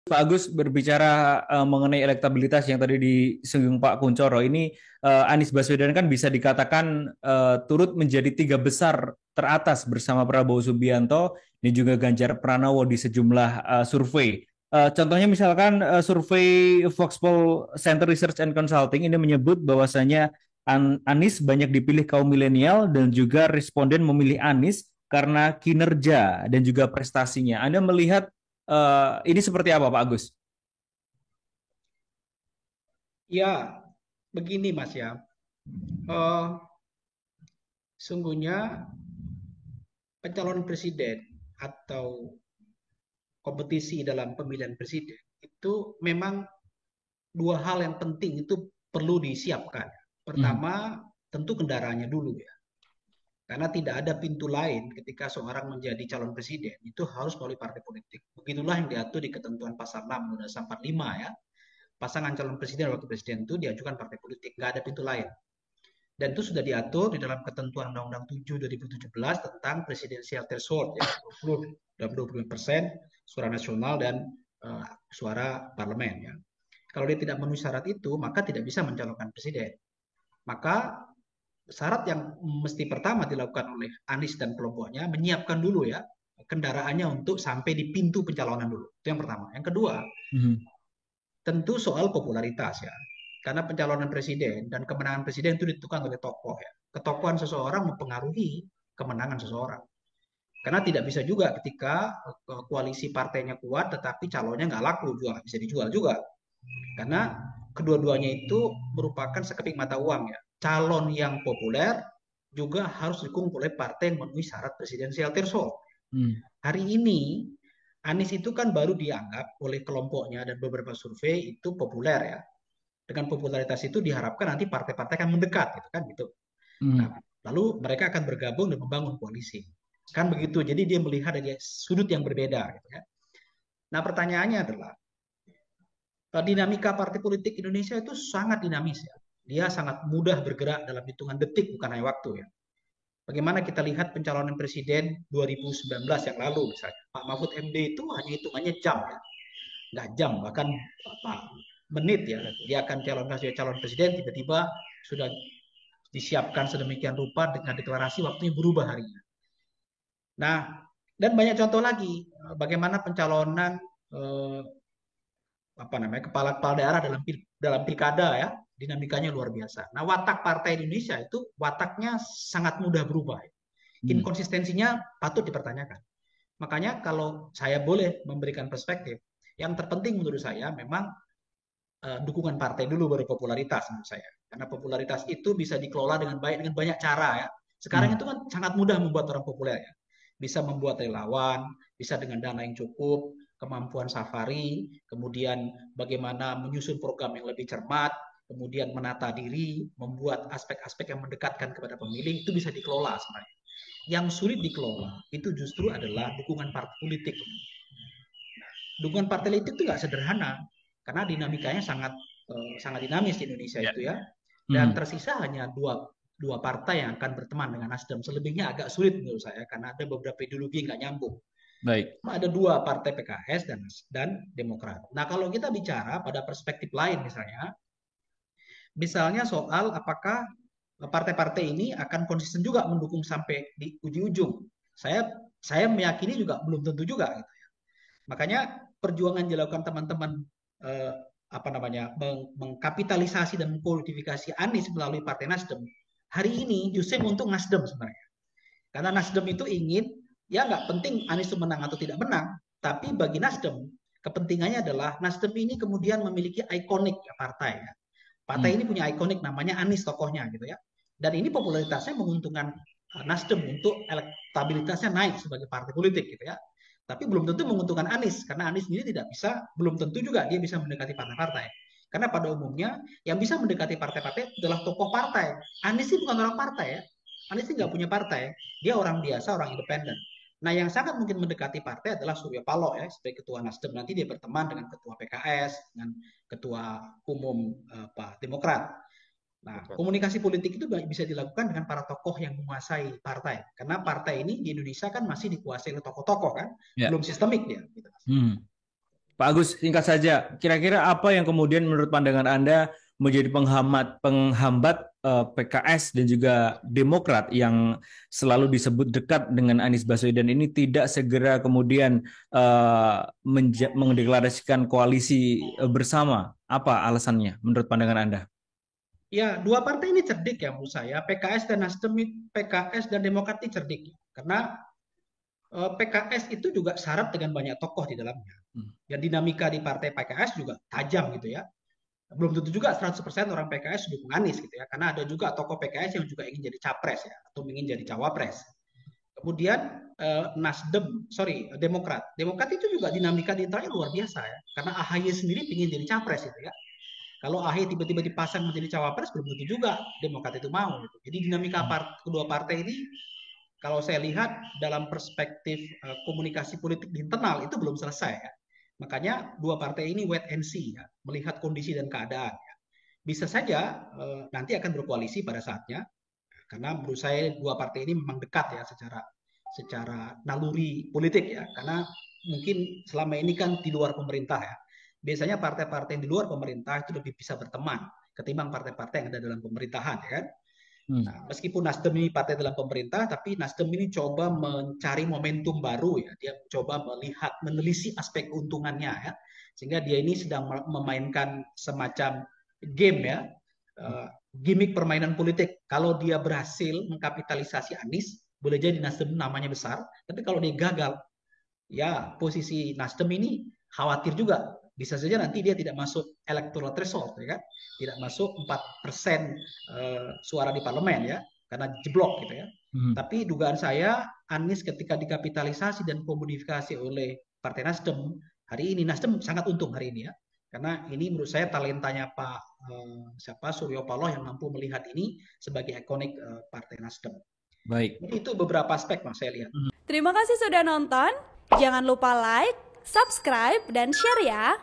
Pak Agus berbicara mengenai elektabilitas yang tadi disinggung Pak Kuncoro ini, Anies Baswedan kan bisa dikatakan turut menjadi tiga besar teratas bersama Prabowo Subianto dan juga Ganjar Pranowo di sejumlah survei. Contohnya misalkan survei Voxpol Center Research and Consulting ini menyebut bahwasanya Anies banyak dipilih kaum milenial dan juga responden memilih Anies karena kinerja dan juga prestasinya. Anda melihat ini seperti apa, Pak Agus? Ya, begini Mas ya. Eh, Sungguhnya pencalonan presiden atau kompetisi dalam pemilihan presiden itu memang dua hal yang penting itu perlu disiapkan. Hmm. Pertama, tentu kendaraannya dulu ya. Karena tidak ada pintu lain ketika seorang menjadi calon presiden itu harus melalui partai politik. Begitulah yang diatur di ketentuan pasal 6 Undang-Undang 45 ya. Pasangan calon presiden dan wakil presiden itu diajukan partai politik, nggak ada pintu lain. Dan itu sudah diatur di dalam ketentuan Undang-Undang 7 2017 tentang presidensial threshold ya, 20 dan 25% suara nasional dan suara parlemen ya. Kalau dia tidak memenuhi syarat itu, maka tidak bisa mencalonkan presiden. Maka syarat yang mesti pertama dilakukan oleh Anies dan kelompoknya menyiapkan dulu ya kendaraannya untuk sampai di pintu pencalonan dulu. Itu yang pertama. Yang kedua, Hmm. tentu soal popularitas ya. Karena pencalonan presiden dan kemenangan presiden itu ditentukan oleh tokoh ya. Ketokohan seseorang mempengaruhi kemenangan seseorang. Karena tidak bisa juga ketika koalisi partainya kuat tetapi calonnya nggak laku juga, bisa dijual juga. Karena kedua-duanya itu merupakan sekeping mata uang ya. Calon yang populer juga harus didukung oleh partai yang memenuhi syarat presidensial threshold. Hmm. Hari ini Anies itu kan baru dianggap oleh kelompoknya dan beberapa survei itu populer ya. Dengan popularitas itu diharapkan nanti partai-partai akan mendekat gitu kan gitu. Hmm. Nah, lalu mereka akan bergabung dan membangun koalisi. Kan begitu. Jadi dia melihat dari sudut yang berbeda gitu ya. Nah, pertanyaannya adalah dinamika partai politik Indonesia itu sangat dinamis ya. Dia sangat mudah bergerak dalam hitungan detik bukan hanya waktu ya. Bagaimana kita lihat pencalonan presiden 2019 yang lalu misalnya. Pak Mahfud MD itu hanya hitungannya jam ya. Nggak jam, bahkan apa, menit ya. Dia akan calon presiden tiba-tiba sudah disiapkan sedemikian rupa dengan deklarasi waktunya berubah harinya. Nah, dan banyak contoh lagi bagaimana pencalonan eh, apa namanya kepala-kepala daerah dalam pilkada ya, dinamikanya luar biasa. Nah, watak partai Indonesia itu wataknya sangat mudah berubah. Hmm. Inkonsistensinya patut dipertanyakan. Makanya kalau saya boleh memberikan perspektif, yang terpenting menurut saya memang dukungan partai dulu baru popularitas menurut saya. Karena popularitas itu bisa dikelola dengan baik dengan banyak cara ya. Sekarang Hmm. itu kan sangat mudah membuat orang populer ya. Bisa membuat relawan, bisa dengan dana yang cukup, kemampuan safari, kemudian bagaimana menyusun program yang lebih cermat, kemudian menata diri, membuat aspek-aspek yang mendekatkan kepada pemilih itu bisa dikelola sebenarnya. Yang sulit dikelola itu justru adalah dukungan partai politik. Dukungan partai politik itu nggak sederhana karena dinamikanya sangat dinamis di Indonesia Ya. itu ya. Dan Hmm. tersisa hanya dua partai yang akan berteman dengan Nasdem. Selebihnya agak sulit menurut saya karena ada beberapa ideologi yang nggak nyambung. Baik. Ada dua partai PKS dan Demokrat. Nah kalau kita bicara pada perspektif lain misalnya soal apakah partai-partai ini akan konsisten juga mendukung sampai di ujung. Saya meyakini juga belum tentu juga. Gitu. Makanya perjuangan dilakukan teman-teman eh, apa namanya mengkapitalisasi dan mengkualifikasi Anies melalui Partai Nasdem hari ini justru untuk Nasdem sebenarnya. Karena Nasdem itu ingin ya nggak penting Anies itu menang atau tidak menang, tapi bagi Nasdem kepentingannya adalah Nasdem ini kemudian memiliki ikonik ya, partai. Ya. Partai Hmm. ini punya ikonik namanya Anies tokohnya gitu ya. Dan ini popularitasnya menguntungkan Nasdem untuk elektabilitasnya naik sebagai partai politik gitu ya. Tapi belum tentu menguntungkan Anies karena Anies sendiri tidak bisa, belum tentu juga dia bisa mendekati partai-partai. Karena pada umumnya yang bisa mendekati partai-partai adalah tokoh partai. Anies ini bukan orang partai ya. Anies ini nggak punya partai. Dia orang biasa, orang independen. Nah, yang sangat mungkin mendekati partai adalah Surya Paloh ya sebagai ketua Nasdem. Nanti dia berteman dengan ketua PKS, dengan ketua umum Pak Demokrat. Nah, komunikasi politik itu bisa dilakukan dengan para tokoh yang menguasai partai. Karena partai ini di Indonesia kan masih dikuasai oleh tokoh-tokoh kan, Ya. belum sistemik dia. Gitu. Hmm. Pak Agus, singkat saja, kira-kira apa yang kemudian menurut pandangan Anda menjadi penghambat PKS dan juga Demokrat yang selalu disebut dekat dengan Anies Baswedan ini tidak segera kemudian mendeklarasikan koalisi bersama? Apa alasannya menurut pandangan Anda? Ya, dua partai ini cerdik ya menurut saya. PKS dan Nasdem, PKS dan Demokrat ini cerdik. Karena PKS itu juga syarat dengan banyak tokoh di dalamnya. Dan dinamika di partai PKS juga tajam gitu ya. Belum tentu juga 100% orang PKS dukung Anies gitu ya. Karena ada juga tokoh PKS yang juga ingin jadi capres ya. Atau ingin jadi cawapres. Kemudian Demokrat. Demokrat itu juga dinamika di internalnya luar biasa ya. Karena AHY sendiri ingin jadi capres gitu ya. Kalau AHY tiba-tiba dipasang menjadi cawapres, belum tentu juga Demokrat itu mau. Gitu. Jadi dinamika kedua partai ini, kalau saya lihat dalam perspektif komunikasi politik di internal itu belum selesai. Ya. Makanya dua partai ini wait and see, ya, melihat kondisi dan keadaan. Ya. Bisa saja nanti akan berkoalisi pada saatnya, karena menurut saya dua partai ini memang dekat ya secara naluri politik ya. Karena mungkin selama ini kan di luar pemerintah ya. Biasanya partai-partai yang di luar pemerintah itu lebih bisa berteman ketimbang partai-partai yang ada dalam pemerintahan ya kan. Nah, meskipun Nasdem ini partai dalam pemerintah, tapi Nasdem ini coba mencari momentum baru ya. Dia coba melihat, menelisik aspek keuntungannya ya. Sehingga dia ini sedang memainkan semacam game ya, gimmick permainan politik. Kalau dia berhasil mengkapitalisasi Anies, boleh jadi Nasdem namanya besar. Tapi kalau dia gagal, ya posisi Nasdem ini khawatir juga. Bisa saja nanti dia tidak masuk electoral threshold, ya kan? Tidak masuk 4% suara di parlemen ya, karena jeblok gitu ya. Tapi dugaan saya Anies ketika dikapitalisasi dan komodifikasi oleh Partai Nasdem, hari ini Nasdem sangat untung hari ini ya. Karena ini menurut saya talentanya Pak Suryo Paloh yang mampu melihat ini sebagai ikonik Partai Nasdem. Baik. Jadi itu beberapa aspek yang saya lihat. Terima kasih sudah nonton. Jangan lupa like, subscribe, dan share ya.